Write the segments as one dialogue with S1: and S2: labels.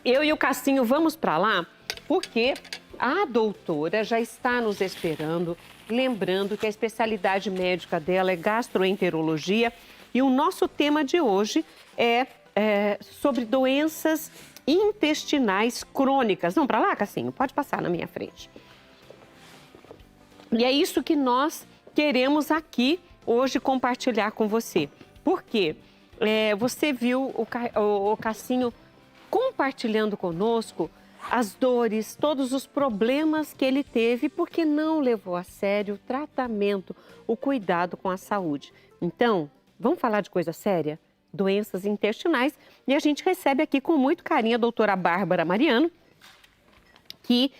S1: Eu e o Cassinho vamos para lá porque a doutora já está nos esperando, lembrando que a especialidade médica dela é gastroenterologia e o nosso tema de hoje é sobre doenças intestinais crônicas. Vamos para lá, Cassinho? Pode passar na minha frente. E é isso que nós queremos aqui hoje compartilhar com você. Por quê? Você viu o Cassinho compartilhando conosco as dores, todos os problemas que ele teve porque não levou a sério o tratamento, o cuidado com a saúde. Então, vamos falar de coisa séria? Doenças intestinais. E a gente recebe aqui com muito carinho a doutora Bárbara Mariano, que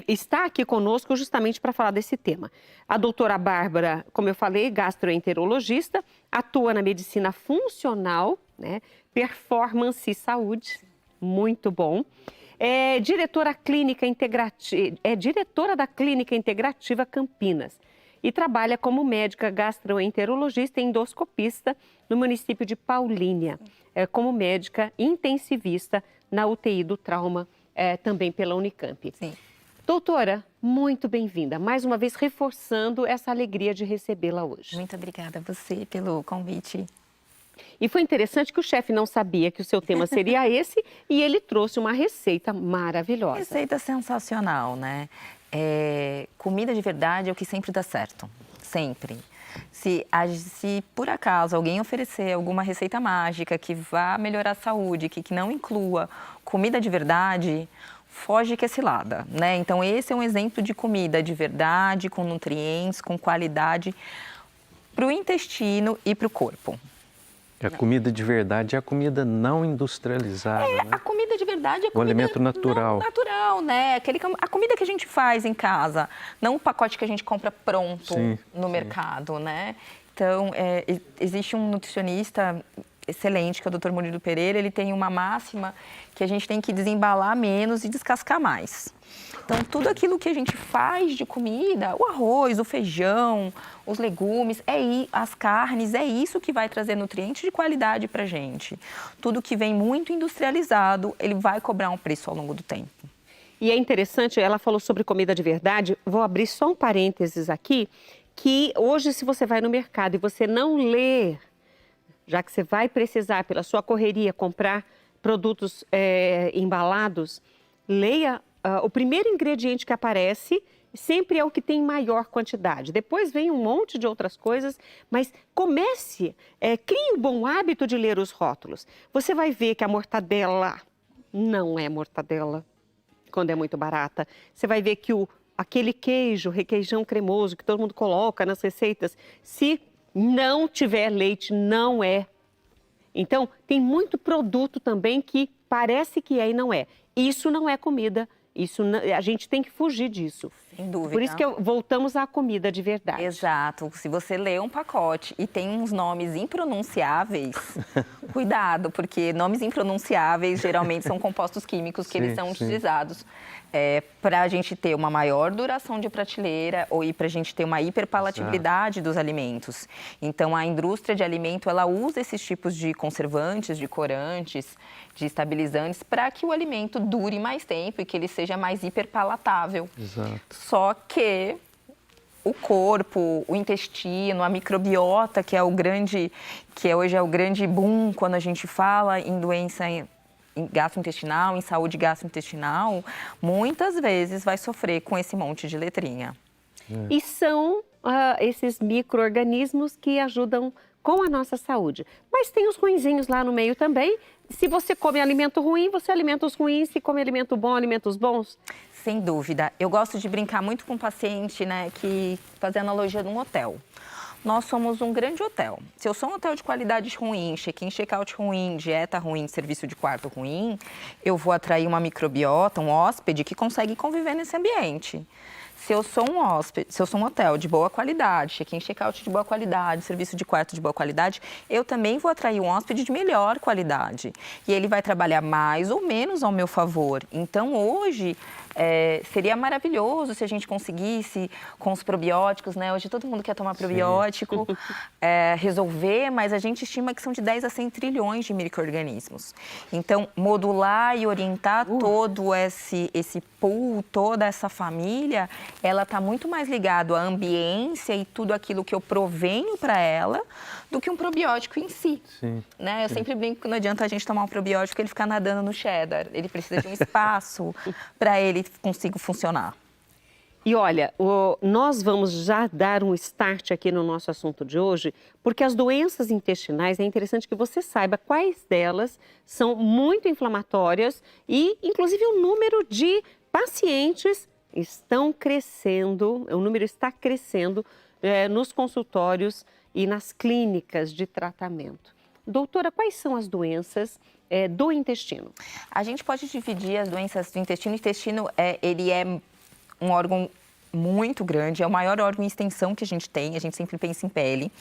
S1: está aqui conosco justamente para falar desse tema. A doutora Bárbara, como eu falei, gastroenterologista, atua na medicina funcional, né? Performance e saúde, muito bom. É diretora da Clínica Integrativa Campinas e trabalha como médica gastroenterologista e endoscopista no município de Paulínia, como médica intensivista na UTI do trauma, também pela Unicamp.
S2: Sim.
S1: Doutora, muito bem-vinda. Mais uma vez, reforçando essa alegria de recebê-la hoje.
S2: Muito obrigada a você pelo convite.
S1: E foi interessante que o chefe não sabia que o seu tema seria esse e ele trouxe uma receita maravilhosa.
S2: Receita sensacional, né? Comida de verdade é o que sempre dá certo. Sempre. Se por acaso alguém oferecer alguma receita mágica que vá melhorar a saúde, que não inclua comida de verdade, foge que é cilada, né? Então esse é um exemplo de comida de verdade, com nutrientes, com qualidade para o intestino e para o corpo.
S3: A comida de verdade é a comida não industrializada, né?
S2: A comida de verdade é a comida...
S3: O alimento natural.
S2: Natural, né? A comida que a gente faz em casa, não o pacote que a gente compra pronto no mercado, né? Então, existe um nutricionista excelente, que é o Dr. Murilo Pereira, ele tem uma máxima que a gente tem que desembalar menos e descascar mais. Então, tudo aquilo que a gente faz de comida, o arroz, o feijão, os legumes, as carnes, é isso que vai trazer nutrientes de qualidade para a gente. Tudo que vem muito industrializado, ele vai cobrar um preço ao longo do tempo.
S1: E é interessante, ela falou sobre comida de verdade, vou abrir só um parênteses aqui, que hoje se você vai no mercado e você não ler, já que você vai precisar, pela sua correria, comprar produtos embalados, leia o primeiro ingrediente que aparece, sempre é o que tem maior quantidade. Depois vem um monte de outras coisas, mas comece, crie o bom hábito de ler os rótulos. Você vai ver que a mortadela não é mortadela, quando é muito barata. Você vai ver que aquele queijo, requeijão cremoso, que todo mundo coloca nas receitas, se não tiver leite, não é. Então, tem muito produto também que parece que é e não é. Isso não é comida. A gente tem que fugir disso.
S2: Sem dúvida.
S1: Por isso que voltamos à comida de verdade.
S2: Exato. Se você lê um pacote e tem uns nomes impronunciáveis, cuidado, porque nomes impronunciáveis geralmente são compostos químicos que eles são utilizados para a gente ter uma maior duração de prateleira e para a gente ter uma hiperpalatabilidade dos alimentos. Então, a indústria de alimento, ela usa esses tipos de conservantes, de corantes, de estabilizantes, para que o alimento dure mais tempo e que ele seja mais hiperpalatável.
S3: Exato.
S2: Só que o corpo, o intestino, a microbiota, que hoje é o grande boom quando a gente fala em doença gastrointestinal, em saúde gastrointestinal, muitas vezes vai sofrer com esse monte de letrinha.
S1: E são esses micro-organismos que ajudam com a nossa saúde. Mas tem os ruinzinhos lá no meio também. Se você come alimento ruim, você alimenta os ruins. Se come alimento bom, alimentos bons.
S2: Sem dúvida. Eu gosto de brincar muito com o paciente, né, que fazer analogia de um hotel. Nós somos um grande hotel. Se eu sou um hotel de qualidade ruim, check-in, check-out ruim, dieta ruim, serviço de quarto ruim, eu vou atrair uma microbiota, um hóspede que consegue conviver nesse ambiente. Se eu sou um hóspede, se eu sou um hotel de boa qualidade, check-in, check-out de boa qualidade, serviço de quarto de boa qualidade, eu também vou atrair um hóspede de melhor qualidade. E ele vai trabalhar mais ou menos ao meu favor. Então, hoje, Seria maravilhoso se a gente conseguisse com os probióticos, né? Hoje todo mundo quer tomar probiótico, resolver, mas a gente estima que são de 10 a 100 trilhões de micro-organismos. Então, modular e orientar todo esse pool, toda essa família, ela está muito mais ligado à ambiência e tudo aquilo que eu provenho para ela, do que um probiótico em si.
S3: Sim.
S2: Né? Eu sempre brinco que não adianta a gente tomar um probiótico e ele ficar nadando no cheddar. Ele precisa de um espaço para ele conseguir funcionar.
S1: E olha, nós vamos já dar um start aqui no nosso assunto de hoje, porque as doenças intestinais, é interessante que você saiba quais delas são muito inflamatórias e, inclusive, o número de pacientes estão crescendo, o número está crescendo nos consultórios e nas clínicas de tratamento. Doutora, quais são as doenças do intestino?
S2: A gente pode dividir as doenças do intestino. O intestino, ele é um órgão muito grande, é o maior órgão em extensão que a gente tem, a gente sempre pensa em pele.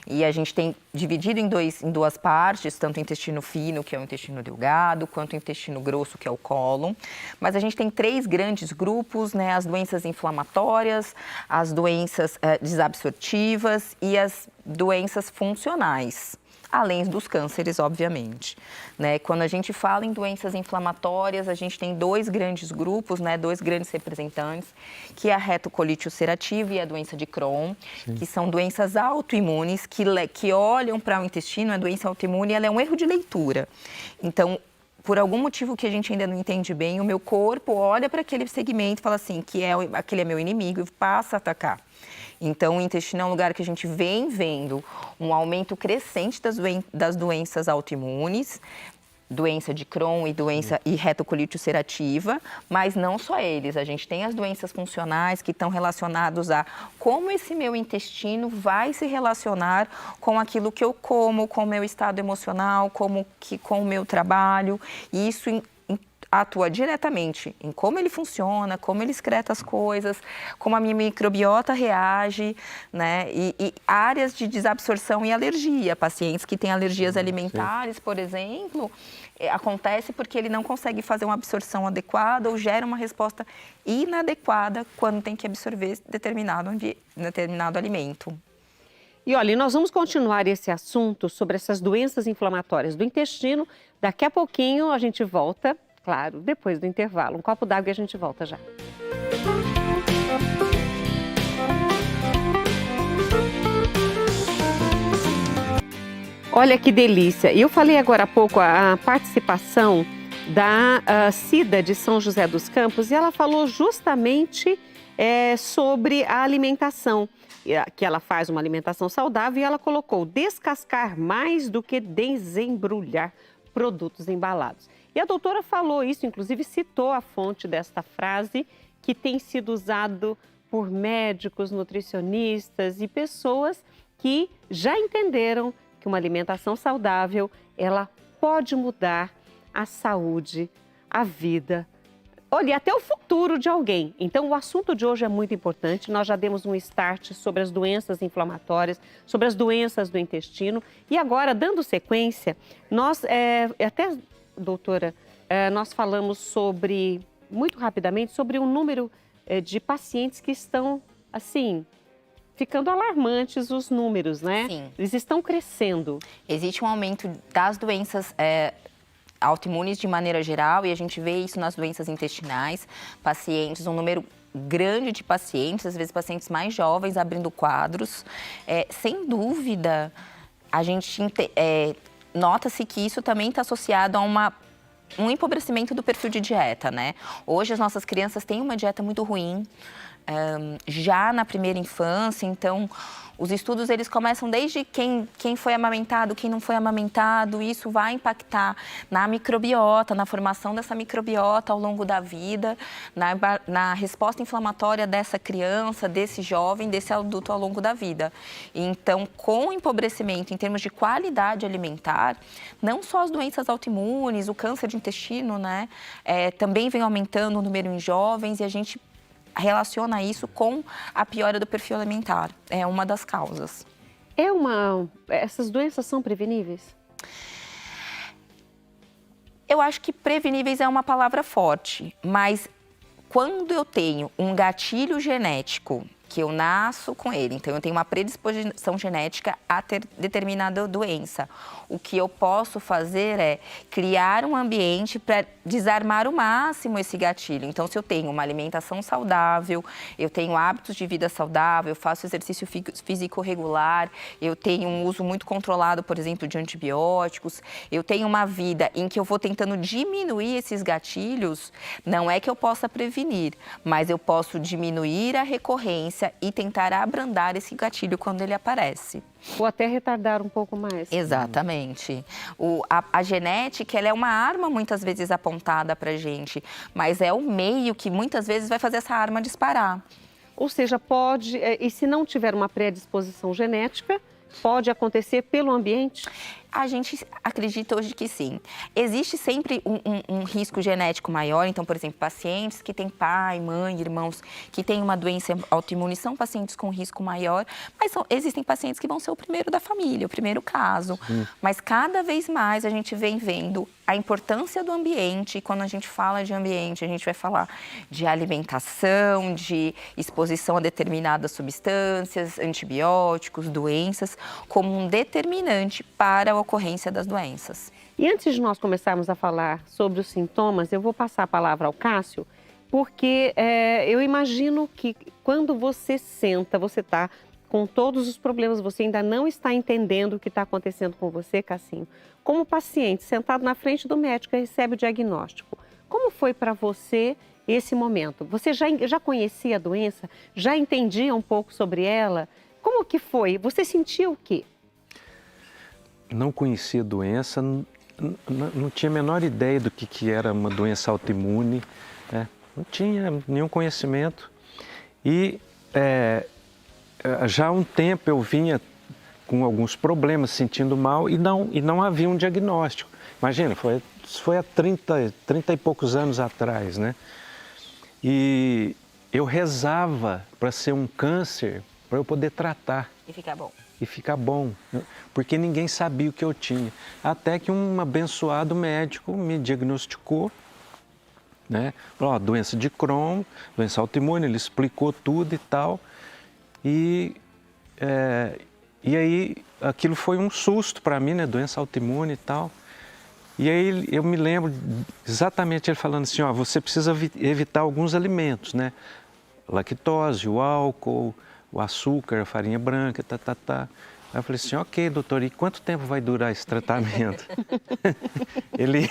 S2: E a gente tem dividido em duas partes, tanto o intestino fino, que é o intestino delgado, quanto o intestino grosso, que é o cólon. Mas a gente tem 3 grandes grupos, né? As doenças inflamatórias, as doenças desabsortivas e as doenças funcionais. Além dos cânceres, obviamente. Né? Quando a gente fala em doenças inflamatórias, a gente tem 2 grandes grupos, né? 2 grandes representantes, que é a retocolite ulcerativa e a doença de Crohn, que são doenças autoimunes que olham para o intestino. A doença autoimune, ela é um erro de leitura. Então, por algum motivo que a gente ainda não entende bem, o meu corpo olha para aquele segmento e fala assim, aquele é meu inimigo e passa a atacar. Então, o intestino é um lugar que a gente vem vendo um aumento crescente das doenças autoimunes, doença de Crohn e retocolite ulcerativa, mas não só eles. A gente tem as doenças funcionais que estão relacionadas a como esse meu intestino vai se relacionar com aquilo que eu como, com o meu estado emocional, com o meu trabalho. E isso atua diretamente em como ele funciona, como ele excreta as coisas, como a minha microbiota reage, né? E áreas de desabsorção e alergia. Pacientes que têm alergias alimentares, por exemplo, acontece porque ele não consegue fazer uma absorção adequada ou gera uma resposta inadequada quando tem que absorver determinado alimento.
S1: E olha, nós vamos continuar esse assunto sobre essas doenças inflamatórias do intestino. Daqui a pouquinho a gente volta. Claro, depois do intervalo. Um copo d'água e a gente volta já. Olha que delícia. Eu falei agora há pouco a participação da Cida de São José dos Campos e ela falou justamente sobre a alimentação, que ela faz uma alimentação saudável e ela colocou descascar mais do que desembrulhar produtos embalados. E a doutora falou isso, inclusive citou a fonte desta frase, que tem sido usado por médicos, nutricionistas e pessoas que já entenderam que uma alimentação saudável, ela pode mudar a saúde, a vida, olha, até o futuro de alguém. Então, o assunto de hoje é muito importante. Nós já demos um start sobre as doenças inflamatórias, sobre as doenças do intestino. E agora, dando sequência, nós doutora, nós falamos muito rapidamente, sobre um número de pacientes que estão, assim, ficando alarmantes os números, né?
S2: Sim.
S1: Eles estão crescendo.
S2: Existe um aumento das doenças autoimunes de maneira geral e a gente vê isso nas doenças intestinais, pacientes, um número grande de pacientes, às vezes pacientes mais jovens abrindo quadros. Sem dúvida, a gente nota-se que isso também está associado a um empobrecimento do perfil de dieta, né? Hoje as nossas crianças têm uma dieta muito ruim, já na primeira infância, então os estudos eles começam desde quem foi amamentado, quem não foi amamentado, e isso vai impactar na microbiota, na formação dessa microbiota ao longo da vida, na resposta inflamatória dessa criança, desse jovem, desse adulto ao longo da vida. Então, com o empobrecimento em termos de qualidade alimentar, não só as doenças autoimunes, o câncer de intestino, né, também vem aumentando o número em jovens e a gente relaciona isso com a piora do perfil alimentar. É uma das causas.
S1: Essas doenças são preveníveis?
S2: Eu acho que preveníveis é uma palavra forte, mas quando eu tenho um gatilho genético, que eu nasço com ele, então eu tenho uma predisposição genética a ter determinada doença. O que eu posso fazer é criar um ambiente para desarmar ao máximo esse gatilho. Então, se eu tenho uma alimentação saudável, eu tenho hábitos de vida saudável, eu faço exercício físico regular, eu tenho um uso muito controlado, por exemplo, de antibióticos, eu tenho uma vida em que eu vou tentando diminuir esses gatilhos, não é que eu possa prevenir, mas eu posso diminuir a recorrência e tentar abrandar esse gatilho quando ele aparece.
S1: Ou até retardar um pouco mais.
S2: Exatamente. A genética, ela é uma arma muitas vezes apontada para a gente, mas é o meio que muitas vezes vai fazer essa arma disparar.
S1: Ou seja, pode, e se não tiver uma predisposição genética, pode acontecer pelo ambiente?
S2: A gente acredita hoje que sim. Existe sempre um risco genético maior. Então, por exemplo, pacientes que têm pai, mãe, irmãos que têm uma doença autoimune são pacientes com risco maior. Mas existem pacientes que vão ser o primeiro da família, o primeiro caso. Mas cada vez mais a gente vem vendo a importância do ambiente. E quando a gente fala de ambiente, a gente vai falar de alimentação, de exposição a determinadas substâncias, antibióticos, doenças, como um determinante para a ocorrência das doenças.
S1: E antes de nós começarmos a falar sobre os sintomas, eu vou passar a palavra ao Cássio, porque eu imagino que quando você senta, você está com todos os problemas, você ainda não está entendendo o que está acontecendo com você, Cassinho. Como paciente, sentado na frente do médico e recebe o diagnóstico, como foi para você esse momento? Você já conhecia a doença? Já entendia um pouco sobre ela? Como que foi? Você sentiu o quê?
S3: Não conhecia a doença, não tinha a menor ideia do que era uma doença autoimune, né? Não tinha nenhum conhecimento. E já há um tempo eu vinha com alguns problemas, sentindo mal, e não havia um diagnóstico. Imagina, foi há 30 e poucos anos atrás, né? E eu rezava para ser um câncer, para eu poder tratar.
S2: E ficar bom.
S3: E ficar bom, porque ninguém sabia o que eu tinha. Até que um abençoado médico me diagnosticou, né? Falou, doença de Crohn, doença autoimune, ele explicou tudo e tal. E aí aquilo foi um susto para mim, né? Doença autoimune e tal. E aí eu me lembro exatamente ele falando assim, você precisa evitar alguns alimentos, né? Lactose, o álcool, o açúcar, a farinha branca, Aí eu falei assim, ok, doutor, e quanto tempo vai durar esse tratamento? Ele...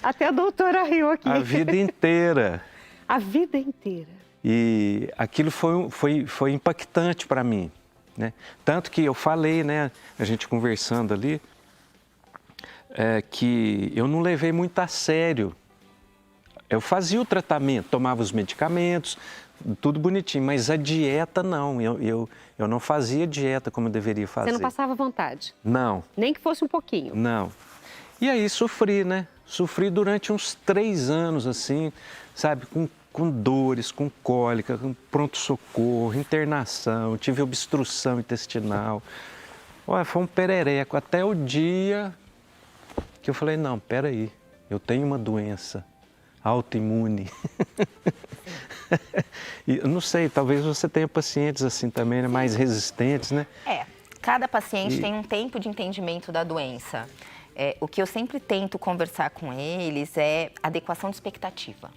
S1: Até a doutora riu aqui.
S3: A vida inteira.
S1: A vida inteira.
S3: E aquilo foi impactante para mim, né? Tanto que eu falei, né, a gente conversando ali, que eu não levei muito a sério. Eu fazia o tratamento, tomava os medicamentos, tudo bonitinho, mas a dieta não, eu não fazia dieta como eu deveria fazer.
S1: Você não passava vontade?
S3: Não.
S1: Nem que fosse um pouquinho?
S3: Não. E aí sofri, né? Sofri durante uns 3 anos, assim, sabe, com dores, com cólica, com pronto-socorro, internação, tive obstrução intestinal. Olha, foi um perereco, até o dia que eu falei, não, peraí, eu tenho uma doença autoimune. E eu não sei, talvez você tenha pacientes assim também, né, mais resistentes, né?
S2: Cada paciente tem um tempo de entendimento da doença. O que eu sempre tento conversar com eles é adequação de expectativa.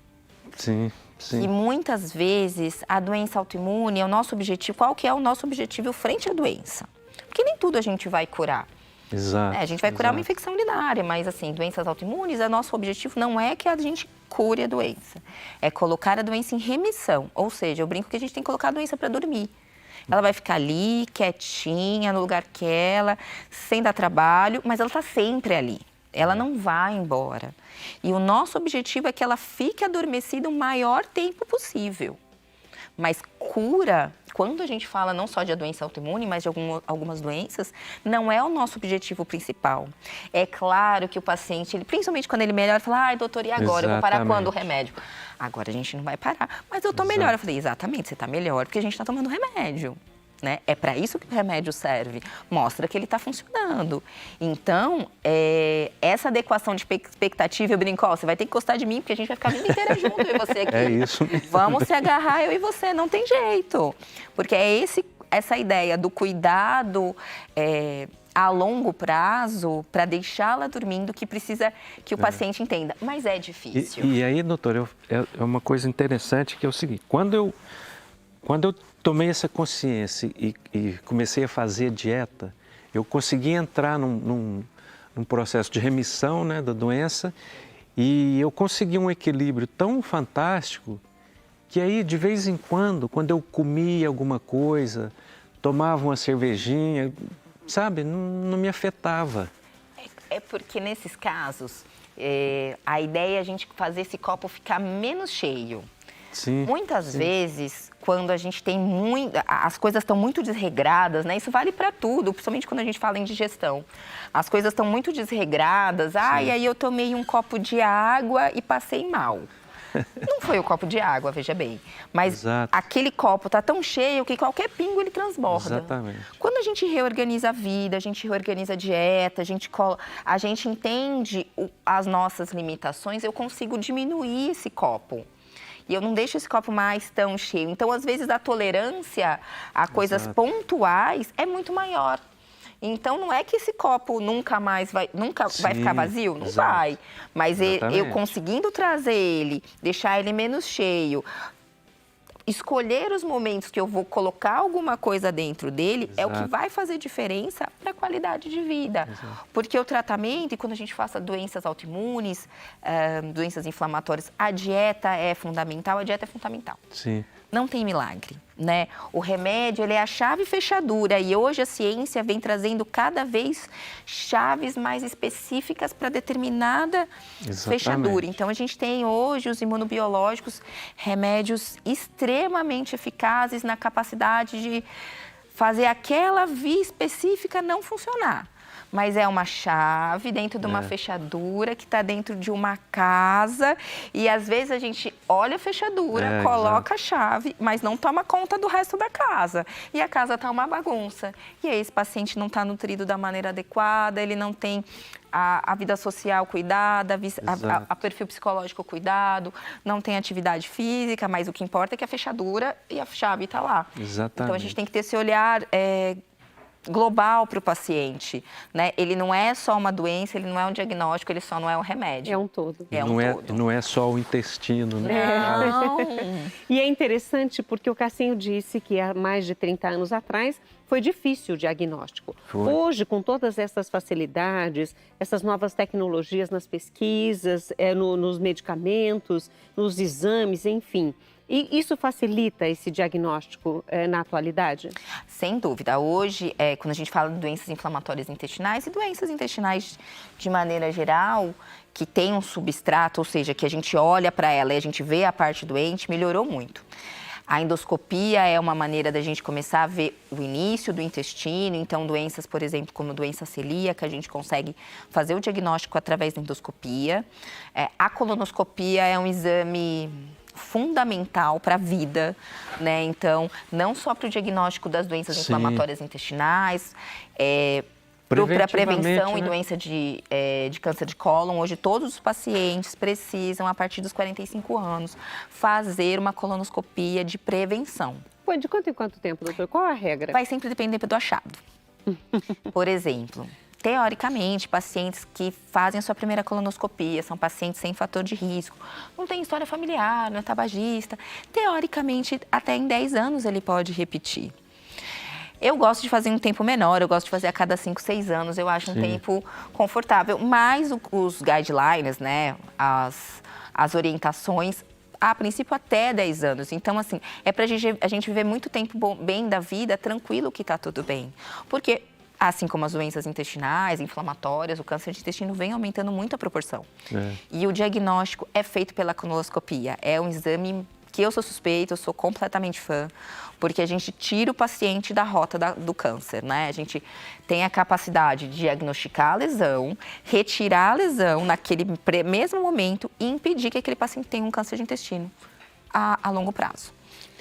S3: Sim, sim.
S2: E muitas vezes a doença autoimune é o nosso objetivo. Qual que é o nosso objetivo frente à doença? Porque nem tudo a gente vai curar.
S3: Exato.
S2: A gente vai curar uma infecção urinária, mas assim, doenças autoimunes, o nosso objetivo não é que a gente cure a doença. É colocar a doença em remissão. Ou seja, eu brinco que a gente tem que colocar a doença para dormir. Ela vai ficar ali, quietinha, no lugar que ela, sem dar trabalho, mas ela está sempre ali. Ela não vai embora. E o nosso objetivo é que ela fique adormecida o maior tempo possível. Mas cura, quando a gente fala não só de doença autoimune, mas de algumas doenças, não é o nosso objetivo principal. É claro que o paciente, principalmente quando ele melhora, fala, ai, doutor, e agora? Eu vou parar quando o remédio? Agora a gente não vai parar. Mas eu tô melhor. Eu falei, exatamente, você tá melhor porque a gente tá tomando remédio. né? É para isso que o remédio serve, mostra que ele está funcionando. Então, essa adequação de expectativa, eu brinco, você vai ter que gostar de mim, porque a gente vai ficar a vida inteira junto, eu e você aqui.
S3: É isso.
S2: Vamos se agarrar, eu e você, não tem jeito. Porque é essa ideia do cuidado a longo prazo, para deixá-la dormindo, que precisa que o paciente entenda. Mas é difícil.
S3: E aí, doutor, é uma coisa interessante que é o seguinte, quando eu tomei essa consciência e comecei a fazer dieta, eu consegui entrar num processo de remissão, né, da doença, e eu consegui um equilíbrio tão fantástico que aí, de vez em quando eu comia alguma coisa, tomava uma cervejinha, sabe, não me afetava.
S2: É porque nesses casos, a ideia é a gente fazer esse copo ficar menos cheio.
S3: Sim,
S2: Muitas vezes, quando a gente tem as coisas estão muito desregradas, né? Isso vale para tudo, principalmente quando a gente fala em digestão. As coisas estão muito desregradas, e aí eu tomei um copo de água e passei mal. Não foi o copo de água, veja bem. Mas
S3: Exato.
S2: aquele copo está tão cheio que qualquer pingo ele transborda.
S3: Exatamente.
S2: Quando a gente reorganiza a vida, a gente reorganiza a dieta, a gente entende as nossas limitações, eu consigo diminuir esse copo. E eu não deixo esse copo mais tão cheio. Então, às vezes, a tolerância a coisas pontuais é muito maior. Então, não é que esse copo nunca vai ficar vazio, não vai. Mas eu conseguindo trazer ele, deixar ele menos cheio, escolher os momentos que eu vou colocar alguma coisa dentro dele, é o que vai fazer diferença para a qualidade de vida. Porque o tratamento, e quando a gente faça doenças autoimunes, doenças inflamatórias, a dieta é fundamental,
S3: Sim.
S2: Não tem milagre, né? O remédio, ele é a chave fechadura e hoje a ciência vem trazendo cada vez chaves mais específicas para determinada fechadura. Então, a gente tem hoje os imunobiológicos, remédios extremamente eficazes na capacidade de fazer aquela via específica não funcionar. Mas é uma chave dentro de uma fechadura que está dentro de uma casa e às vezes a gente olha a fechadura, coloca a chave, mas não toma conta do resto da casa. E a casa está uma bagunça. E aí esse paciente não está nutrido da maneira adequada, ele não tem a vida social cuidada, a perfil psicológico cuidado, não tem atividade física, mas o que importa é que a fechadura e a chave está lá.
S3: Exatamente.
S2: Então a gente tem que ter esse olhar global para o paciente, né? Ele não é só uma doença, ele não é um diagnóstico, ele só não é um remédio.
S1: É um todo.
S3: Não é só o intestino, né?
S2: Não.
S1: E é interessante porque o Cassinho disse que há mais de 30 anos atrás foi difícil o diagnóstico. Hoje, com todas essas facilidades, essas novas tecnologias nas pesquisas, nos medicamentos, nos exames, enfim. E isso facilita esse diagnóstico na atualidade?
S2: Sem dúvida. Hoje, quando a gente fala de doenças inflamatórias intestinais e doenças intestinais de maneira geral, que tem um substrato, ou seja, que a gente olha para ela e a gente vê a parte doente, melhorou muito. A endoscopia é uma maneira da gente começar a ver o início do intestino, então doenças, por exemplo, como doença celíaca, a gente consegue fazer o diagnóstico através da endoscopia. A colonoscopia é um exame fundamental para a vida, né? Então, não só para o diagnóstico das doenças inflamatórias intestinais, para a prevenção e doença de câncer de cólon. Hoje, todos os pacientes precisam, a partir dos 45 anos, fazer uma colonoscopia de prevenção.
S1: De quanto em quanto tempo, doutor? Qual a regra?
S2: Vai sempre depender do achado. Por exemplo, teoricamente, pacientes que fazem a sua primeira colonoscopia são pacientes sem fator de risco, não tem história familiar, não é tabagista. Teoricamente, até em 10 anos ele pode repetir. Eu gosto de fazer em um tempo menor, eu gosto de fazer a cada 5, 6 anos, eu acho um tempo confortável. Mas os guidelines, né, as orientações, a princípio até 10 anos. Então, assim, é para a gente viver muito tempo bem da vida, tranquilo que está tudo bem. Porque, assim como as doenças intestinais, inflamatórias, o câncer de intestino vem aumentando muito a proporção. E o diagnóstico é feito pela colonoscopia. É um exame que eu sou suspeita, eu sou completamente fã, porque a gente tira o paciente da rota do câncer, né? A gente tem a capacidade de diagnosticar a lesão, retirar a lesão naquele mesmo momento e impedir que aquele paciente tenha um câncer de intestino a longo prazo.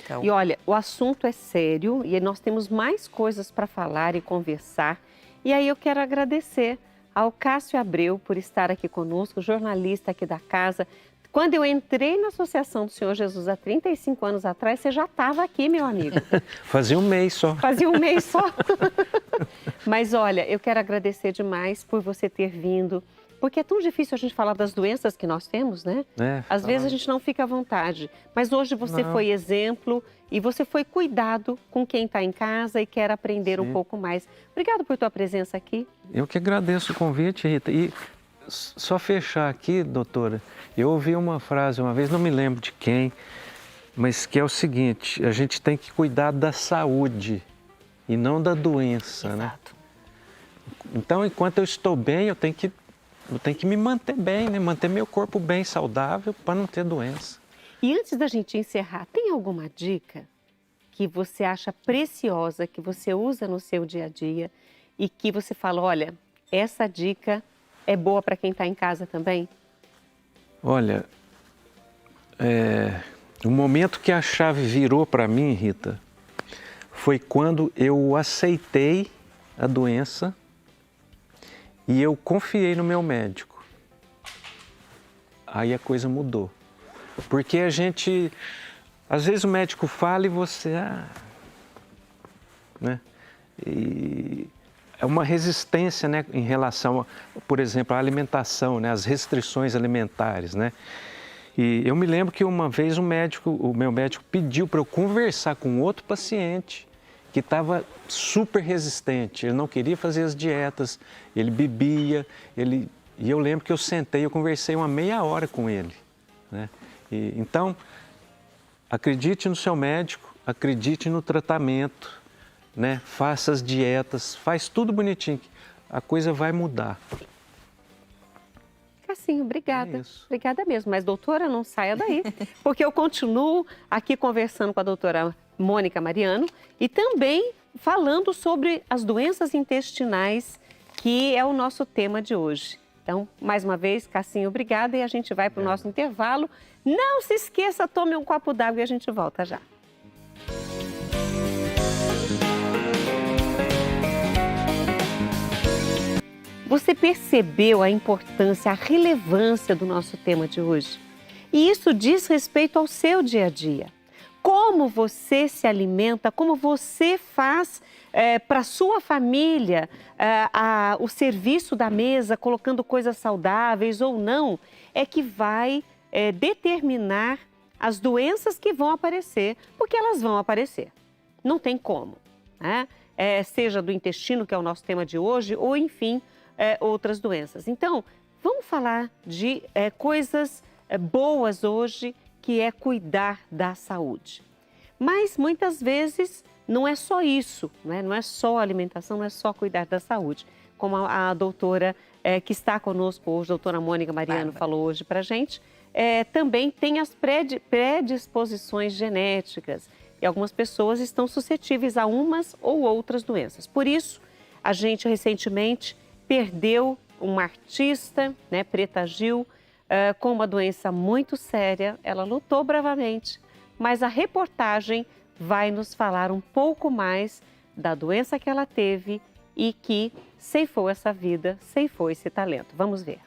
S2: Então...
S1: E olha, o assunto é sério e nós temos mais coisas para falar e conversar. E aí eu quero agradecer ao Cássio Abreu por estar aqui conosco, jornalista aqui da casa. Quando eu entrei na Associação do Senhor Jesus há 35 anos atrás, você já estava aqui, meu amigo.
S3: Fazia um mês só.
S1: Fazia um mês só. Mas olha, eu quero agradecer demais por você ter vindo, porque é tão difícil a gente falar das doenças que nós temos, né? Às vezes a gente não fica à vontade, mas hoje você foi exemplo e você foi cuidado com quem está em casa e quer aprender um pouco mais. Obrigado por tua presença aqui.
S3: Eu que agradeço o convite, Rita. E só fechar aqui, doutora, eu ouvi uma frase uma vez, não me lembro de quem, mas que é o seguinte: a gente tem que cuidar da saúde e não da doença, né? Então, enquanto eu estou bem, eu tenho que me manter bem, né? Manter meu corpo bem, saudável, para não ter doença.
S1: E antes da gente encerrar, tem alguma dica que você acha preciosa, que você usa no seu dia a dia e que você fala, olha, essa dica é boa para quem está em casa também?
S3: Olha, o momento que a chave virou para mim, Rita, foi quando eu aceitei a doença e eu confiei no meu médico. Aí a coisa mudou. Porque a gente, às vezes o médico fala e você, né? E é uma resistência, né, em relação, por exemplo, à alimentação, né, às restrições alimentares, né? E eu me lembro que uma vez o meu médico pediu para eu conversar com outro paciente que estava super resistente, ele não queria fazer as dietas, ele bebia, e eu lembro que eu sentei, eu conversei uma meia hora com ele, né? Então, acredite no seu médico, acredite no tratamento, né? Faça as dietas, faz tudo bonitinho, a coisa vai mudar.
S1: Cassinho, obrigada. Obrigada mesmo. Mas, doutora, não saia daí, porque eu continuo aqui conversando com a doutora Mônica Mariano e também falando sobre as doenças intestinais, que é o nosso tema de hoje. Então, mais uma vez, Cassinho, obrigada e a gente vai para o nosso intervalo. Não se esqueça, tome um copo d'água e a gente volta já. Você percebeu a importância, a relevância do nosso tema de hoje? E isso diz respeito ao seu dia a dia. Como você se alimenta, como você faz para a sua família o serviço da mesa, colocando coisas saudáveis ou não, é que vai determinar as doenças que vão aparecer, porque elas vão aparecer. Não tem como, né? Seja do intestino, que é o nosso tema de hoje, ou enfim, outras doenças. Então, vamos falar de coisas boas hoje, que é cuidar da saúde. Mas muitas vezes não é só isso, né? Não é só alimentação, não é só cuidar da saúde. Como a doutora que está conosco hoje, a doutora Mônica Mariano, falou hoje para a gente, também tem as predisposições genéticas e algumas pessoas estão suscetíveis a umas ou outras doenças. Por isso, a gente recentemente perdeu uma artista, né, Preta Gil, com uma doença muito séria. Ela lutou bravamente, mas a reportagem vai nos falar um pouco mais da doença que ela teve e que ceifou essa vida, ceifou esse talento. Vamos ver.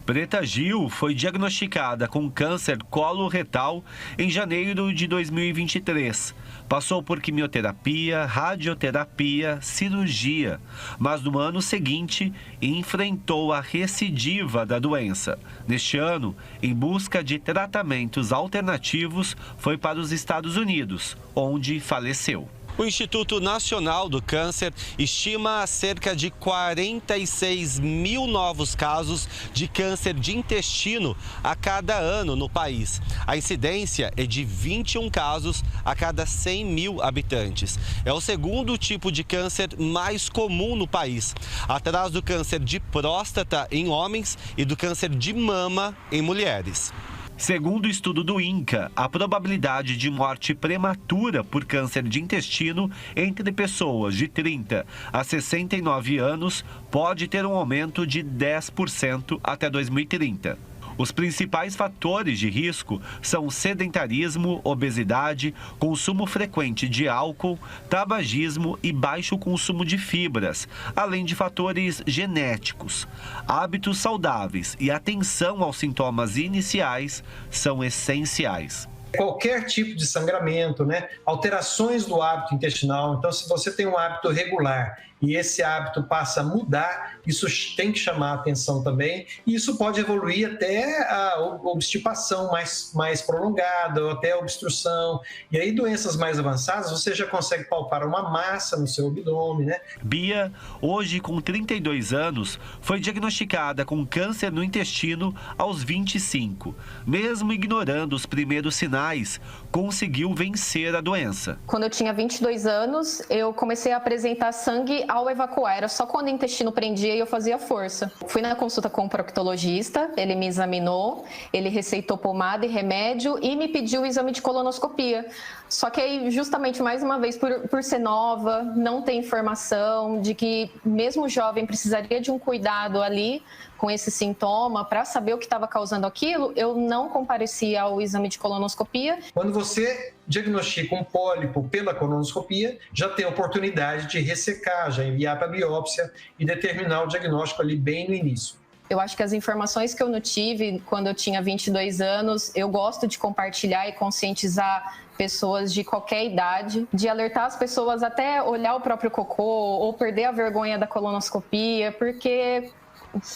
S4: Preta Gil foi diagnosticada com câncer coloretal em janeiro de 2023. Passou por quimioterapia, radioterapia, cirurgia, mas no ano seguinte enfrentou a recidiva da doença. Neste ano, em busca de tratamentos alternativos, foi para os Estados Unidos, onde faleceu. O Instituto Nacional do Câncer estima cerca de 46 mil novos casos de câncer de intestino a cada ano no país. A incidência é de 21 casos a cada 100 mil habitantes. É o segundo tipo de câncer mais comum no país, atrás do câncer de próstata em homens e do câncer de mama em mulheres. Segundo o estudo do INCA, a probabilidade de morte prematura por câncer de intestino entre pessoas de 30 a 69 anos pode ter um aumento de 10% até 2030. Os principais fatores de risco são sedentarismo, obesidade, consumo frequente de álcool, tabagismo e baixo consumo de fibras, além de fatores genéticos. Hábitos saudáveis e atenção aos sintomas iniciais são essenciais.
S5: Qualquer tipo de sangramento, né? Alterações do hábito intestinal. Então, se você tem um hábito regular e esse hábito passa a mudar, isso tem que chamar a atenção também. E isso pode evoluir até a obstipação mais prolongada, ou até a obstrução. E aí, doenças mais avançadas, você já consegue palpar uma massa no seu abdômen, né?
S4: Bia, hoje com 32 anos, foi diagnosticada com câncer no intestino aos 25. Mesmo ignorando os primeiros sinais, conseguiu vencer a doença.
S6: Quando eu tinha 22 anos, eu comecei a apresentar sangue ao evacuar. Era só quando o intestino prendia e eu fazia força. Fui na consulta com o proctologista, ele me examinou, ele receitou pomada e remédio e me pediu o exame de colonoscopia. Só que aí, justamente, mais uma vez, por ser nova, não ter informação de que mesmo jovem precisaria de um cuidado ali com esse sintoma para saber o que estava causando aquilo, eu não compareci ao exame de colonoscopia.
S5: Quando você diagnostica um pólipo pela colonoscopia, já tem a oportunidade de ressecar, já enviar para a biópsia e determinar o diagnóstico ali bem no início.
S6: Eu acho que as informações que eu não tive quando eu tinha 22 anos, eu gosto de compartilhar e conscientizar pessoas de qualquer idade, de alertar as pessoas até olhar o próprio cocô ou perder a vergonha da colonoscopia, porque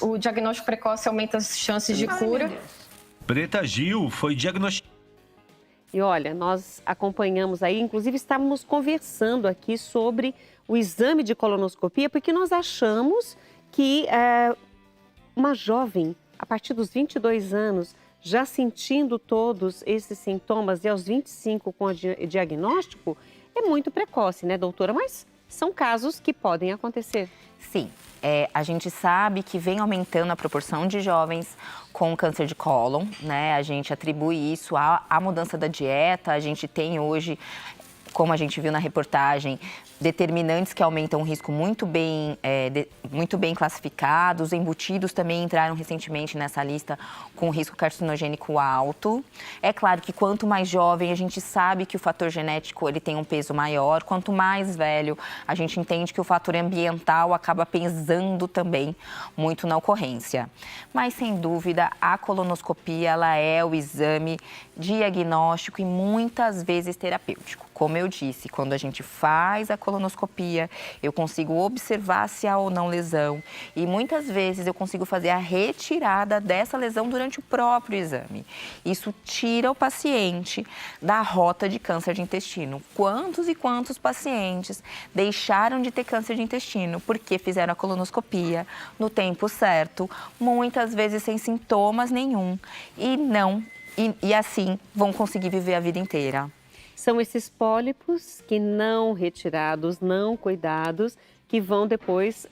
S6: o diagnóstico precoce aumenta as chances de cura.
S4: Preta Gil foi diagnosticada.
S1: E olha, nós acompanhamos aí, inclusive estávamos conversando aqui sobre o exame de colonoscopia, porque nós achamos que uma jovem, a partir dos 22 anos, já sentindo todos esses sintomas e aos 25 com o diagnóstico, é muito precoce, né, doutora? Mas são casos que podem acontecer.
S2: Sim, a gente sabe que vem aumentando a proporção de jovens com câncer de cólon, né? A gente atribui isso à mudança da dieta. A gente tem hoje, como a gente viu na reportagem, determinantes que aumentam o risco muito bem classificados. Os embutidos também entraram recentemente nessa lista com risco carcinogênico alto. É claro que quanto mais jovem, a gente sabe que o fator genético ele tem um peso maior. Quanto mais velho, a gente entende que o fator ambiental acaba pesando também muito na ocorrência. Mas, sem dúvida, a colonoscopia ela é o exame diagnóstico e muitas vezes terapêutico. Como eu disse, quando a gente faz a colonoscopia, eu consigo observar se há ou não lesão e muitas vezes eu consigo fazer a retirada dessa lesão durante o próprio exame. Isso tira o paciente da rota de câncer de intestino. Quantos e quantos pacientes deixaram de ter câncer de intestino porque fizeram a colonoscopia no tempo certo, muitas vezes sem sintomas nenhum e assim vão conseguir viver a vida inteira.
S1: São esses pólipos que não retirados, não cuidados, que vão depois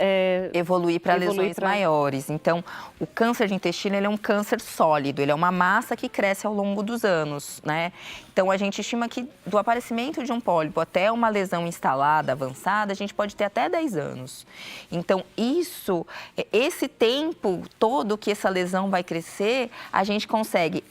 S2: evoluir para lesões maiores. Então, o câncer de intestino ele é um câncer sólido, ele é uma massa que cresce ao longo dos anos, né? Então, a gente estima que do aparecimento de um pólipo até uma lesão instalada, avançada, a gente pode ter até 10 anos. Então, esse tempo todo que essa lesão vai crescer, a gente consegue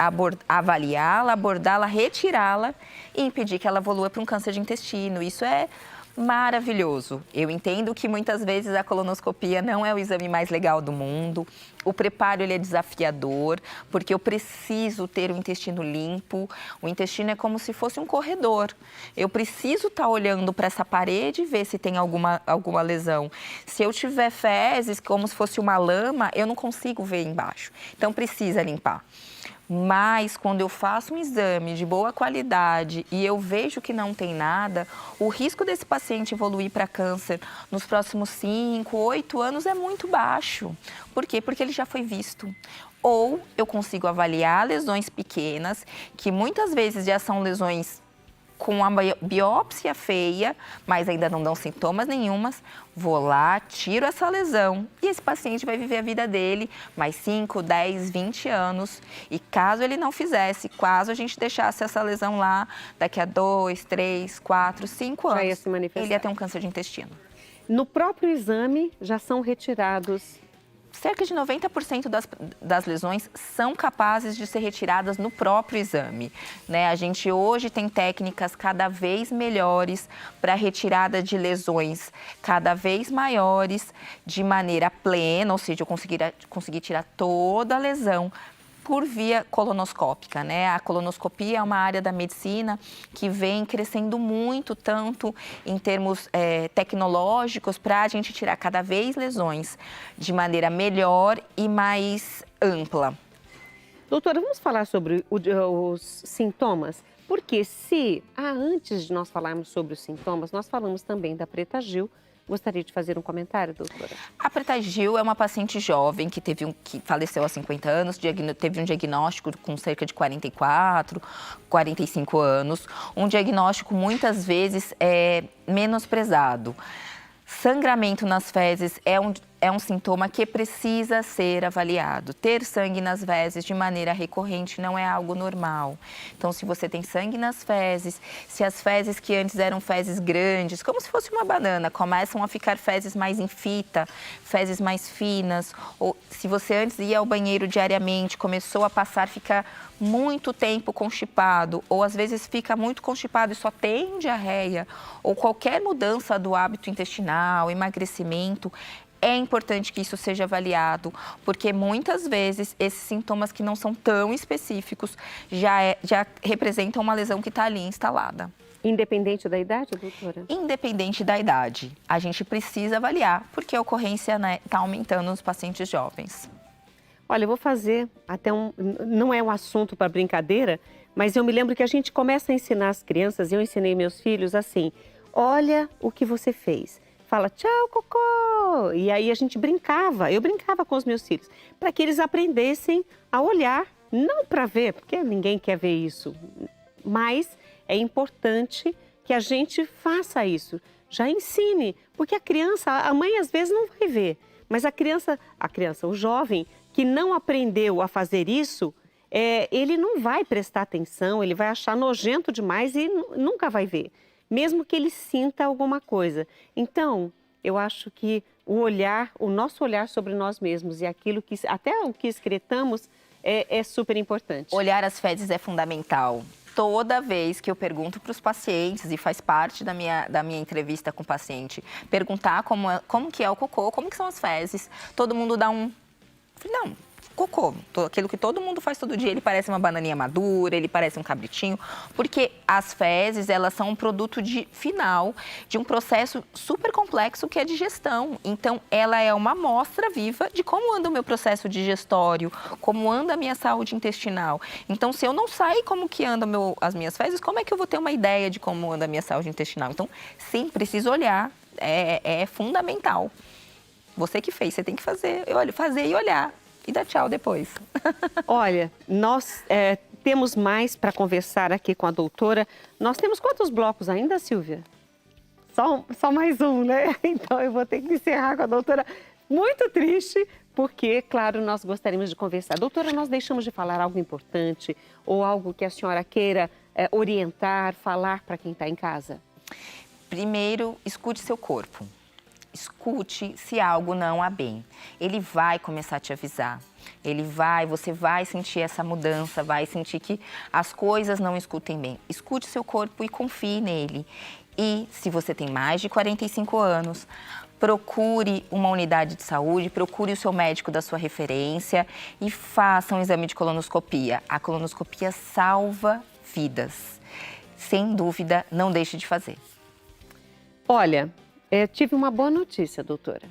S2: avaliá-la, abordá-la, retirá-la e impedir que ela evolua para um câncer de intestino. Isso é maravilhoso. Eu entendo que muitas vezes a colonoscopia não é o exame mais legal do mundo. O preparo ele é desafiador, porque eu preciso ter o intestino limpo. O intestino é como se fosse um corredor. Eu preciso estar olhando para essa parede e ver se tem alguma lesão. Se eu tiver fezes, como se fosse uma lama, eu não consigo ver embaixo. Então, precisa limpar. Mas quando eu faço um exame de boa qualidade e eu vejo que não tem nada, o risco desse paciente evoluir para câncer nos próximos 5, 8 anos é muito baixo. Por quê? Porque ele já foi visto. Ou eu consigo avaliar lesões pequenas, que muitas vezes já são lesões com a biópsia feia, mas ainda não dão sintomas nenhumas, vou lá, tiro essa lesão e esse paciente vai viver a vida dele mais 5, 10, 20 anos. E caso ele não fizesse, caso a gente deixasse essa lesão lá, daqui a 2, 3, 4, 5 anos,
S1: ia se manifestar.
S2: ele ia ter um câncer de intestino.
S1: No próprio exame já são retirados
S2: cerca de 90% das lesões são capazes de ser retiradas no próprio exame, né? A gente hoje tem técnicas cada vez melhores para retirada de lesões cada vez maiores de maneira plena, ou seja, eu conseguir tirar toda a lesão por via colonoscópica, né? A colonoscopia é uma área da medicina que vem crescendo muito, tanto em termos tecnológicos, para a gente tirar cada vez lesões de maneira melhor e mais ampla.
S1: Doutora, vamos falar sobre os sintomas? Porque antes de nós falarmos sobre os sintomas, nós falamos também da Preta Gil. Gostaria de fazer um comentário, doutora?
S2: A Preta Gil é uma paciente jovem que faleceu há 50 anos, teve um diagnóstico com cerca de 44, 45 anos. Um diagnóstico muitas vezes menosprezado. Sangramento nas fezes é um sintoma que precisa ser avaliado. Ter sangue nas fezes de maneira recorrente não é algo normal. Então, se você tem sangue nas fezes, se as fezes que antes eram fezes grandes, como se fosse uma banana, começam a ficar fezes mais em fita, fezes mais finas, ou se você antes ia ao banheiro diariamente, começou a ficar muito tempo constipado, ou às vezes fica muito constipado e só tem diarreia, ou qualquer mudança do hábito intestinal, emagrecimento, é importante que isso seja avaliado, porque muitas vezes esses sintomas que não são tão específicos já representam uma lesão que está ali instalada.
S1: Independente da idade, doutora?
S2: Independente da idade, a gente precisa avaliar, porque a ocorrência está aumentando nos pacientes jovens.
S1: Olha, eu vou fazer até não é um assunto para brincadeira, mas eu me lembro que a gente começa a ensinar as crianças, e eu ensinei meus filhos assim, olha o que você fez. Fala, tchau, cocô! E aí a gente brincava, eu brincava com os meus filhos, para que eles aprendessem a olhar, não para ver, porque ninguém quer ver isso, mas é importante que a gente faça isso, já ensine, porque a mãe às vezes não vai ver, mas a criança, o jovem que não aprendeu a fazer isso, ele não vai prestar atenção, ele vai achar nojento demais e nunca vai ver. Mesmo que ele sinta alguma coisa. Então, eu acho que o nosso olhar sobre nós mesmos e aquilo que, até o que excretamos, é super importante.
S2: Olhar as fezes é fundamental. Toda vez que eu pergunto para os pacientes, e faz parte da minha entrevista com o paciente, perguntar como que é o cocô, como que são as fezes, todo mundo dá não, cocô, aquilo que todo mundo faz todo dia, ele parece uma bananinha madura, ele parece um cabritinho, porque as fezes, elas são um produto final de um processo super complexo que é a digestão. Então, ela é uma amostra viva de como anda o meu processo digestório, como anda a minha saúde intestinal. Então, se eu não sei como que andam as minhas fezes, como é que eu vou ter uma ideia de como anda a minha saúde intestinal? Então, sim, preciso olhar, é fundamental. Você que fez, você tem que fazer e olhar. E dá tchau depois.
S1: Olha, nós temos mais para conversar aqui com a doutora. Nós temos quantos blocos ainda, Silvia? Só mais um, né? Então eu vou ter que encerrar com a doutora. Muito triste, porque, claro, nós gostaríamos de conversar. Doutora, nós deixamos de falar algo importante ou algo que a senhora queira orientar, falar para quem está em casa?
S2: Primeiro, escute seu corpo. Escute se algo não há bem. Ele vai começar a te avisar. Você vai sentir essa mudança, vai sentir que as coisas não escutem bem. Escute seu corpo e confie nele. E se você tem mais de 45 anos, procure uma unidade de saúde, procure o seu médico da sua referência e faça um exame de colonoscopia. A colonoscopia salva vidas. Sem dúvida, não deixe de fazer.
S1: Olha, tive uma boa notícia, doutora.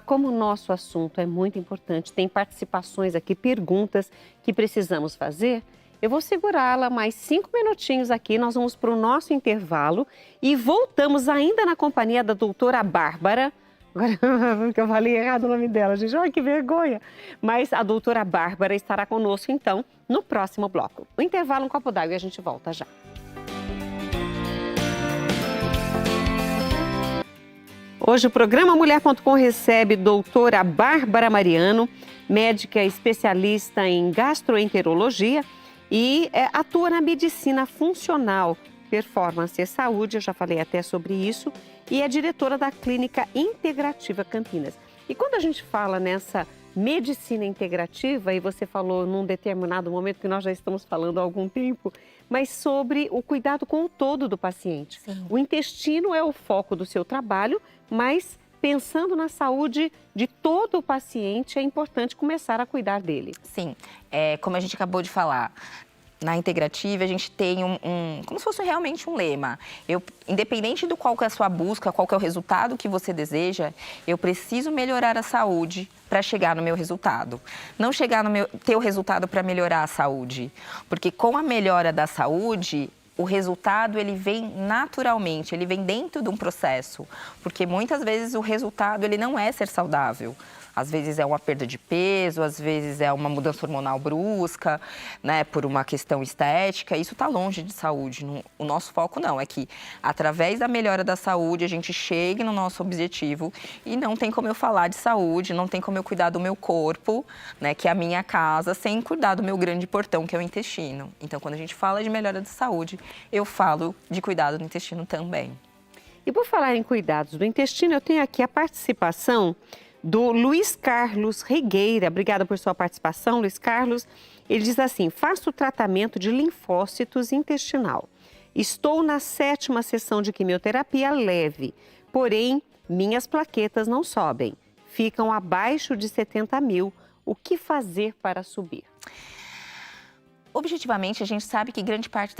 S1: Como o nosso assunto é muito importante, tem participações aqui, perguntas que precisamos fazer, eu vou segurá-la mais 5 minutinhos aqui, nós vamos para o nosso intervalo e voltamos ainda na companhia da doutora Bárbara. Agora, porque eu falei errado o nome dela, gente, olha que vergonha. Mas a doutora Bárbara estará conosco, então, no próximo bloco. O intervalo, um copo d'água e a gente volta já. Hoje o programa Mulher.com recebe doutora Bárbara Mariano, médica especialista em gastroenterologia e atua na medicina funcional, performance e saúde, eu já falei até sobre isso, e é diretora da Clínica Integrativa Campinas. E quando a gente fala nessa medicina integrativa, e você falou num determinado momento, que nós já estamos falando há algum tempo, mas sobre o cuidado com o todo do paciente.
S2: Sim.
S1: O intestino é o foco do seu trabalho, mas pensando na saúde de todo o paciente, é importante começar a cuidar dele.
S2: Sim, como a gente acabou de falar, na integrativa a gente tem como se fosse realmente um lema. Independente do qual que é a sua busca, qual que é o resultado que você deseja, eu preciso melhorar a saúde para chegar no meu resultado. Não ter o resultado para melhorar a saúde, porque com a melhora da saúde, o resultado ele vem naturalmente, ele vem dentro de um processo, porque muitas vezes o resultado ele não é ser saudável. Às vezes é uma perda de peso, às vezes é uma mudança hormonal brusca, né, por uma questão estética. Isso está longe de saúde. O nosso foco não, é que através da melhora da saúde a gente chegue no nosso objetivo e não tem como eu falar de saúde, não tem como eu cuidar do meu corpo, né, que é a minha casa, sem cuidar do meu grande portão, que é o intestino. Então, quando a gente fala de melhora da saúde, eu falo de cuidado do intestino também.
S1: E por falar em cuidados do intestino, eu tenho aqui a participação do Luiz Carlos Regueira. Obrigada por sua participação, Luiz Carlos. Ele diz assim: faço tratamento de linfócitos intestinal. Estou na 7ª sessão de quimioterapia leve, porém, minhas plaquetas não sobem. Ficam abaixo de 70 mil. O que fazer para subir?
S2: Objetivamente, a gente sabe que grande parte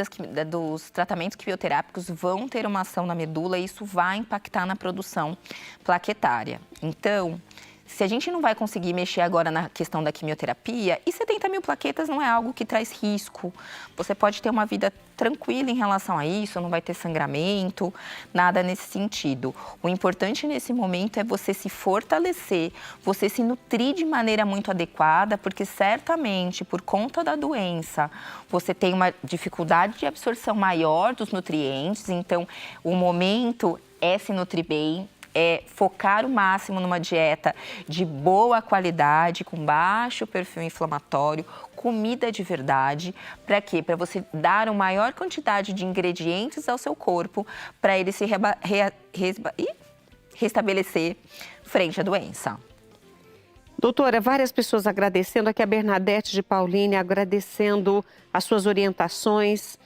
S2: dos tratamentos quimioterápicos vão ter uma ação na medula e isso vai impactar na produção plaquetária. Então, se a gente não vai conseguir mexer agora na questão da quimioterapia, e 70 mil plaquetas não é algo que traz risco. Você pode ter uma vida tranquila em relação a isso, não vai ter sangramento, nada nesse sentido. O importante nesse momento é você se fortalecer, você se nutrir de maneira muito adequada, porque certamente, por conta da doença, você tem uma dificuldade de absorção maior dos nutrientes, então o momento é se nutrir bem, é focar o máximo numa dieta de boa qualidade, com baixo perfil inflamatório, comida de verdade. Para quê? Para você dar uma maior quantidade de ingredientes ao seu corpo, para ele se restabelecer frente à doença.
S1: Doutora, várias pessoas agradecendo, aqui a Bernadette de Pauline, agradecendo as suas orientações.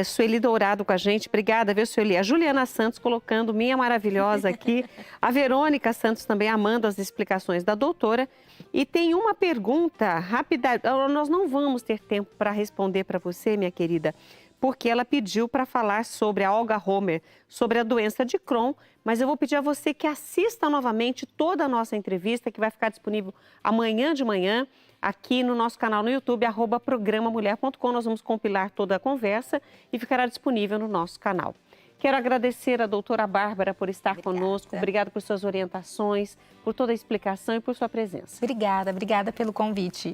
S1: Sueli Dourado com a gente, obrigada, viu, Sueli? A Juliana Santos colocando minha maravilhosa aqui, a Verônica Santos também amando as explicações da doutora. E tem uma pergunta rápida, nós não vamos ter tempo para responder para você, minha querida, porque ela pediu para falar sobre a Olga Homer, sobre a doença de Crohn, mas eu vou pedir a você que assista novamente toda a nossa entrevista, que vai ficar disponível amanhã de manhã, aqui no nosso canal no YouTube, @programamulher.com. Nós vamos compilar toda a conversa e ficará disponível no nosso canal. Quero agradecer a doutora Bárbara por estar conosco. Obrigada por suas orientações, por toda a explicação e por sua presença.
S2: Obrigada pelo convite.